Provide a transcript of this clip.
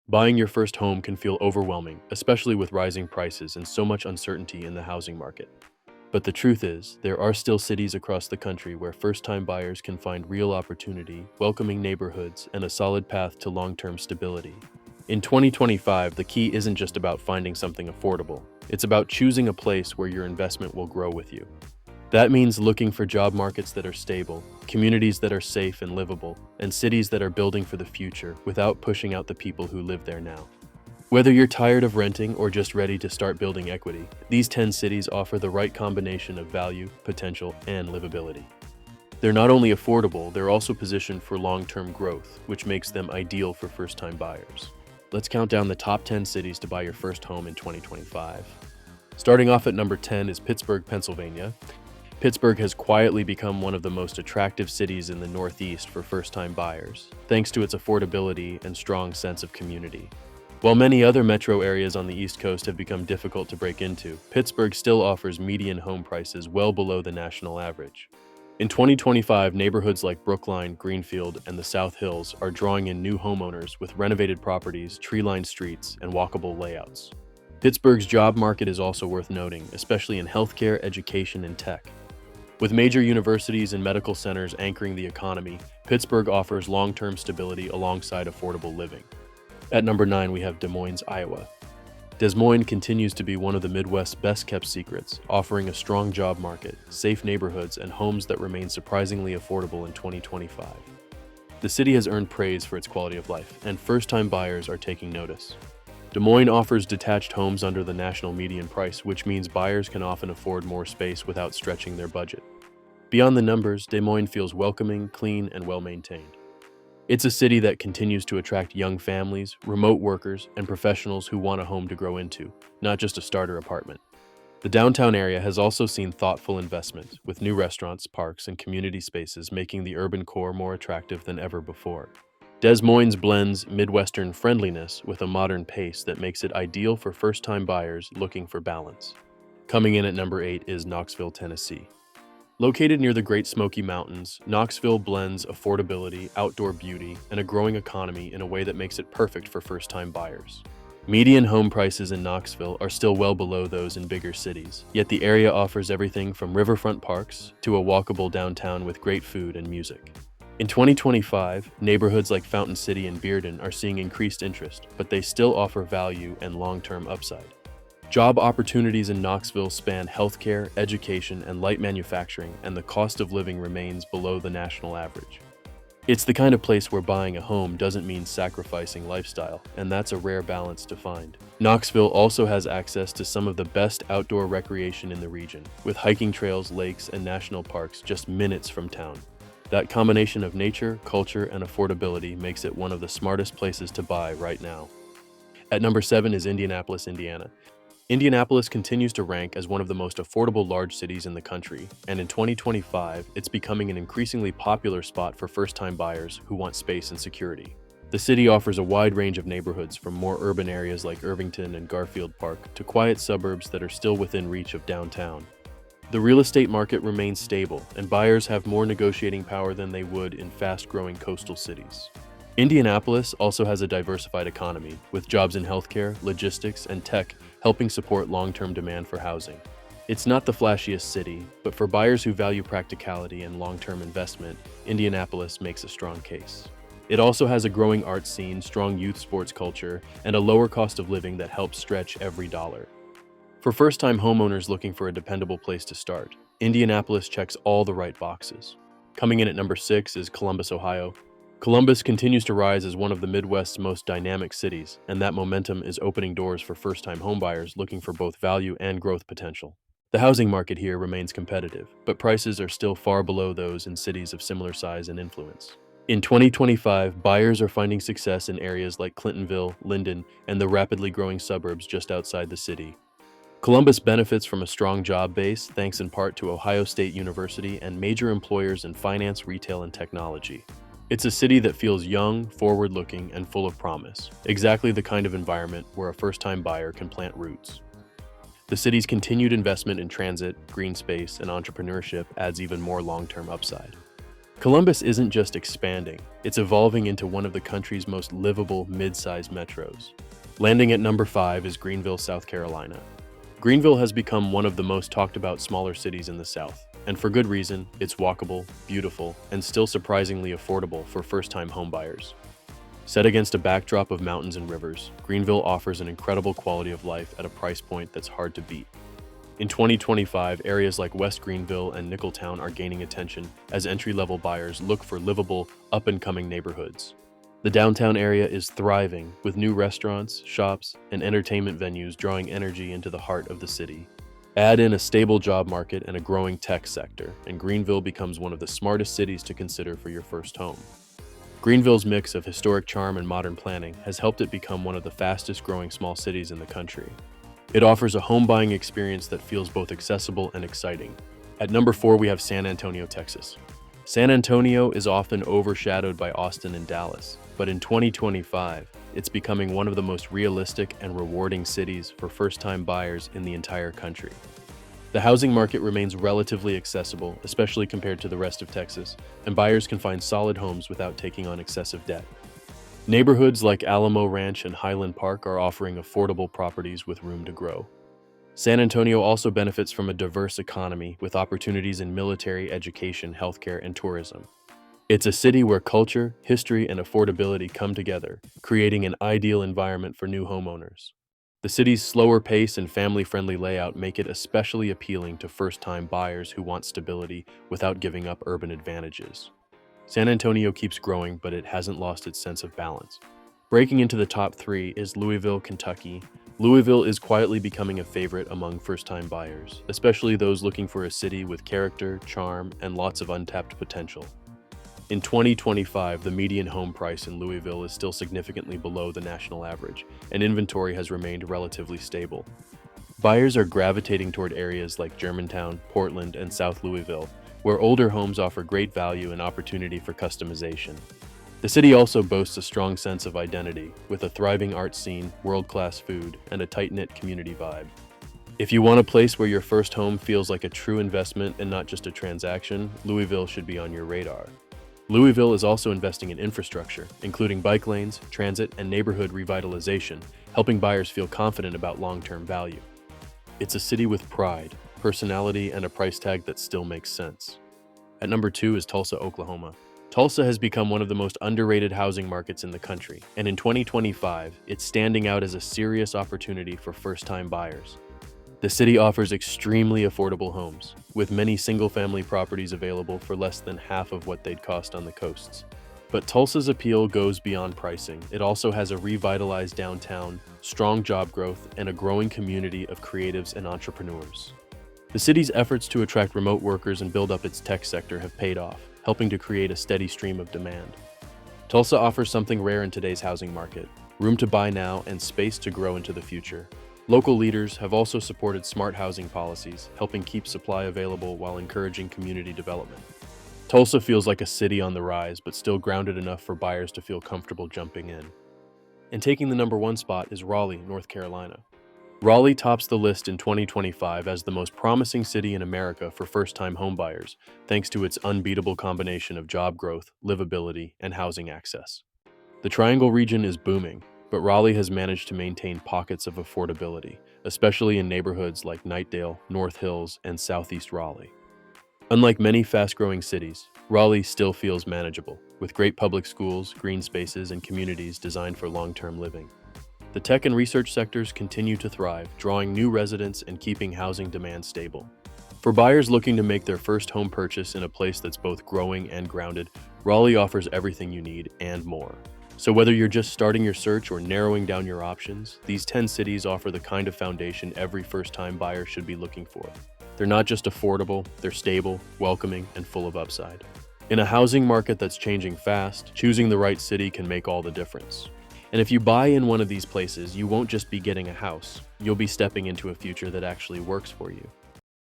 Buying your first home can feel overwhelming, especially with rising prices and so much uncertainty in the housing market. But the truth is, there are still cities across the country where first-time buyers can find real opportunity, welcoming neighborhoods, and a solid path to long-term stability. In 2025, the key isn't just about finding something affordable. It's about choosing a place where your investment will grow with you. That means looking for job markets that are stable, communities that are safe and livable, and cities that are building for the future without pushing out the people who live there now. Whether you're tired of renting or just ready to start building equity, these 10 cities offer the right combination of value, potential, and livability. They're not only affordable, they're also positioned for long-term growth, which makes them ideal for first-time buyers. Let's count down the top 10 cities to buy your first home in 2025. Starting off at number 10 is Pittsburgh, Pennsylvania. Pittsburgh has quietly become one of the most attractive cities in the Northeast for first-time buyers, thanks to its affordability and strong sense of community. While many other metro areas on the East Coast have become difficult to break into, Pittsburgh still offers median home prices well below the national average. In 2025, neighborhoods like Brookline, Greenfield, and the South Hills are drawing in new homeowners with renovated properties, tree-lined streets, and walkable layouts. Pittsburgh's job market is also worth noting, especially in healthcare, education, and tech. With major universities and medical centers anchoring the economy, Pittsburgh offers long-term stability alongside affordable living. At number 9, we have Des Moines, Iowa. Des Moines continues to be one of the Midwest's best-kept secrets, offering a strong job market, safe neighborhoods, and homes that remain surprisingly affordable in 2025. The city has earned praise for its quality of life, and first-time buyers are taking notice. Des Moines offers detached homes under the national median price, which means buyers can often afford more space without stretching their budget. Beyond the numbers, Des Moines feels welcoming, clean, and well-maintained. It's a city that continues to attract young families, remote workers, and professionals who want a home to grow into, not just a starter apartment. The downtown area has also seen thoughtful investment, with new restaurants, parks, and community spaces making the urban core more attractive than ever before. Des Moines blends Midwestern friendliness with a modern pace that makes it ideal for first-time buyers looking for balance. Coming in at number 8 is Knoxville, Tennessee. Located near the Great Smoky Mountains, Knoxville blends affordability, outdoor beauty, and a growing economy in a way that makes it perfect for first-time buyers. Median home prices in Knoxville are still well below those in bigger cities, yet the area offers everything from riverfront parks to a walkable downtown with great food and music. In 2025, neighborhoods like Fountain City and Bearden are seeing increased interest, but they still offer value and long-term upside. Job opportunities in Knoxville span healthcare, education, and light manufacturing, and the cost of living remains below the national average. It's the kind of place where buying a home doesn't mean sacrificing lifestyle, and that's a rare balance to find. Knoxville also has access to some of the best outdoor recreation in the region, with hiking trails, lakes, and national parks just minutes from town. That combination of nature, culture, and affordability makes it one of the smartest places to buy right now. At number 7 is Indianapolis, Indiana. Indianapolis continues to rank as one of the most affordable large cities in the country, and in 2025, it's becoming an increasingly popular spot for first-time buyers who want space and security. The city offers a wide range of neighborhoods from more urban areas like Irvington and Garfield Park to quiet suburbs that are still within reach of downtown. The real estate market remains stable, and buyers have more negotiating power than they would in fast-growing coastal cities. Indianapolis also has a diversified economy, with jobs in healthcare, logistics, and tech helping support long-term demand for housing. It's not the flashiest city, but for buyers who value practicality and long-term investment, Indianapolis makes a strong case. It also has a growing arts scene, strong youth sports culture, and a lower cost of living that helps stretch every dollar. For first-time homeowners looking for a dependable place to start, Indianapolis checks all the right boxes. Coming in at number 6 is Columbus, Ohio. Columbus continues to rise as one of the Midwest's most dynamic cities, and that momentum is opening doors for first-time homebuyers looking for both value and growth potential. The housing market here remains competitive, but prices are still far below those in cities of similar size and influence. In 2025, buyers are finding success in areas like Clintonville, Linden, and the rapidly growing suburbs just outside the city. Columbus benefits from a strong job base thanks in part to Ohio State University and major employers in finance, retail, and technology. It's a city that feels young, forward-looking, and full of promise, exactly the kind of environment where a first-time buyer can plant roots. The city's continued investment in transit, green space, and entrepreneurship adds even more long-term upside. Columbus isn't just expanding, it's evolving into one of the country's most livable mid-sized metros. Landing at number 5 is Greenville, South Carolina. Greenville has become one of the most talked about smaller cities in the South, and for good reason. It's walkable, beautiful, and still surprisingly affordable for first-time homebuyers. Set against a backdrop of mountains and rivers, Greenville offers an incredible quality of life at a price point that's hard to beat. In 2025, areas like West Greenville and Nicholtown are gaining attention as entry-level buyers look for livable, up-and-coming neighborhoods. The downtown area is thriving, with new restaurants, shops, and entertainment venues drawing energy into the heart of the city. Add in a stable job market and a growing tech sector, and Greenville becomes one of the smartest cities to consider for your first home. Greenville's mix of historic charm and modern planning has helped it become one of the fastest-growing small cities in the country. It offers a home buying experience that feels both accessible and exciting. At number 4, we have San Antonio, Texas. San Antonio is often overshadowed by Austin and Dallas, but in 2025, it's becoming one of the most realistic and rewarding cities for first-time buyers in the entire country. The housing market remains relatively accessible, especially compared to the rest of Texas, and buyers can find solid homes without taking on excessive debt. Neighborhoods like Alamo Ranch and Highland Park are offering affordable properties with room to grow. San Antonio also benefits from a diverse economy with opportunities in military, education, healthcare, and tourism. It's a city where culture, history, and affordability come together, creating an ideal environment for new homeowners. The city's slower pace and family-friendly layout make it especially appealing to first-time buyers who want stability without giving up urban advantages. San Antonio keeps growing, but it hasn't lost its sense of balance. Breaking into the top 3 is Louisville, Kentucky. Louisville is quietly becoming a favorite among first-time buyers, especially those looking for a city with character, charm, and lots of untapped potential. In 2025, the median home price in Louisville is still significantly below the national average, and inventory has remained relatively stable. Buyers are gravitating toward areas like Germantown, Portland, and South Louisville, where older homes offer great value and opportunity for customization. The city also boasts a strong sense of identity, with a thriving art scene, world-class food, and a tight-knit community vibe. If you want a place where your first home feels like a true investment and not just a transaction, Louisville should be on your radar. Louisville is also investing in infrastructure, including bike lanes, transit, and neighborhood revitalization, helping buyers feel confident about long-term value. It's a city with pride, personality, and a price tag that still makes sense. At number 2 is Tulsa, Oklahoma. Tulsa has become one of the most underrated housing markets in the country, and in 2025, it's standing out as a serious opportunity for first-time buyers. The city offers extremely affordable homes, with many single-family properties available for less than half of what they'd cost on the coasts. But Tulsa's appeal goes beyond pricing. It also has a revitalized downtown, strong job growth, and a growing community of creatives and entrepreneurs. The city's efforts to attract remote workers and build up its tech sector have paid off, helping to create a steady stream of demand. Tulsa offers something rare in today's housing market: room to buy now and space to grow into the future. Local leaders have also supported smart housing policies, helping keep supply available while encouraging community development. Tulsa feels like a city on the rise, but still grounded enough for buyers to feel comfortable jumping in. And taking the number 1 spot is Raleigh, North Carolina. Raleigh tops the list in 2025 as the most promising city in America for first-time homebuyers, thanks to its unbeatable combination of job growth, livability, and housing access. The Triangle region is booming, but Raleigh has managed to maintain pockets of affordability, especially in neighborhoods like Knightdale, North Hills, and Southeast Raleigh. Unlike many fast-growing cities, Raleigh still feels manageable, with great public schools, green spaces, and communities designed for long-term living. The tech and research sectors continue to thrive, drawing new residents and keeping housing demand stable. For buyers looking to make their first home purchase in a place that's both growing and grounded, Raleigh offers everything you need and more. So whether you're just starting your search or narrowing down your options, these 10 cities offer the kind of foundation every first-time buyer should be looking for. They're not just affordable, they're stable, welcoming, and full of upside. In a housing market that's changing fast, choosing the right city can make all the difference. And if you buy in one of these places, you won't just be getting a house, you'll be stepping into a future that actually works for you.